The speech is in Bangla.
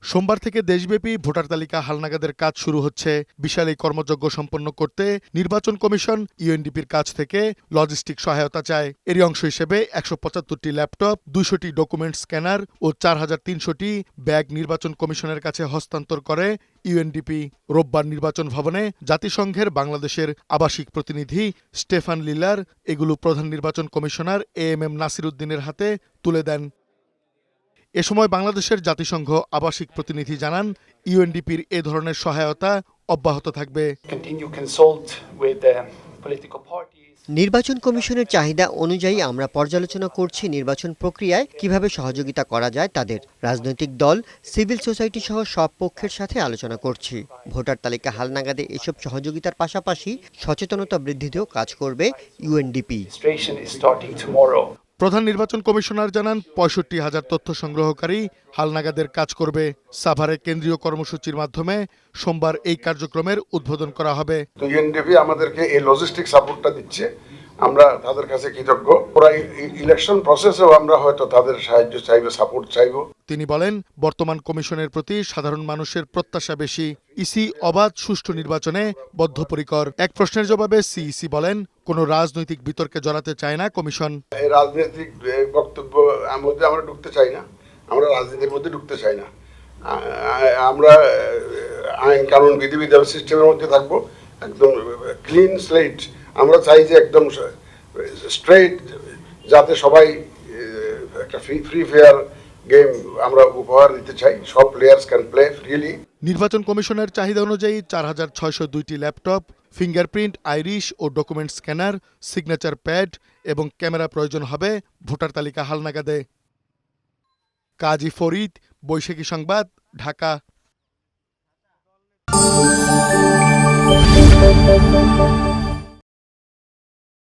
সোমবার থেকে দেশব্যাপী ভোটার তালিকা হালনাগাদের কাজ শুরু হচ্ছে। বিশাল এই কর্মযজ্ঞ সম্পন্ন করতে নির্বাচন কমিশন ইউএনডিপির কাছ থেকে লজিস্টিক সহায়তা চায়। এরই অংশ হিসেবে ১৭৫টি ল্যাপটপ, ২০০টি ডকুমেন্ট স্ক্যানার ও ৪৩০০টি ব্যাগ নির্বাচন কমিশনের কাছে হস্তান্তর করে ইউএনডিপি। রোববার নির্বাচন ভবনে জাতিসংঘের বাংলাদেশের আবাসিক প্রতিনিধি স্টেফান লিলার এগুলো প্রধান নির্বাচন কমিশনার এএমএম নাসির উদ্দিনের হাতে তুলে দেন। এ সময় বাংলাদেশের জাতিসংঘ আবাসিক প্রতিনিধি জানান, ইউএনডিপির এ ধরনের সহায়তা অব্যাহত থাকবে। নির্বাচন কমিশনের চাহিদা অনুযায়ী আমরা পর্যালোচনা করছি নির্বাচন প্রক্রিয়ায় কিভাবে সহযোগিতা করা যায় তাদের। রাজনৈতিক দল, সিভিল সোসাইটি সহ সব পক্ষের সাথে আলোচনা করছি। ভোটার তালিকা হালনাগাদে এসব সহযোগিতার পাশাপাশি সচেতনতা বৃদ্ধিতেও কাজ করবে ইউএনডিপি। প্রধান নির্বাচন কমিশনার জানান, ৬৫,০০০ তথ্য সংগ্রহকারী হালনাগাদের কাজ করবে। সাভারে কেন্দ্রীয় কর্মসূচির মাধ্যমে সোমবার এই কার্যক্রমের উদ্বোধন করা হবে। ইউএনডিপি আমাদেরকে এই লজিস্টিক সাপোর্টটা দিচ্ছে, আমরা তাদের কাছে কৃতজ্ঞ। পুরো ইলেকশন প্রসেসেও আমরা হয়তো তাদের সাহায্য চাইবো, সাপোর্ট চাইবো। তিনি বলেন, বর্তমান কমিশনের প্রতি সাধারণ মানুষের প্রত্যাশা বেশি। ইসি অবাধ সুষ্ঠু নির্বাচনে বদ্ধপরিকর। এক প্রশ্নের জবাবে সিইসি বলেন, কোনো রাজনৈতিক বিতর্কে জড়াতে চায় না কমিশন। এই রাজনৈতিক বক্তব্য মধ্যে আমরা ঢুকতে চাই না, আমরা রাজনীতির মধ্যে ঢুকতে চাই না। আমরা আইন কানুন বিধিবিধান সিস্টেমের মধ্যে থাকবো, একদম ক্লিন স্লেট। আমরা চাই যে একদম স্ট্রেট, যাতে সবাই একটা ফ্রি ফেয়ার গেম আমরা উপহার দিতে চাই। সব প্লেয়ার্স ক্যান প্লে ফ্রিলি। নির্বাচন কমিশনের চাহিদা অনুযায়ী ৪৬০২টি ল্যাপটপ, ফিঙ্গারপ্রিন্ট, আইরিশ ও ডকুমেন্ট স্ক্যানার, সিগনেচার প্যাড এবং ক্যামেরা প্রয়োজন হবে ভোটার তালিকা হালনাগাদে। কাজী ফরিদ, বৈশাখী সংবাদ, ঢাকা।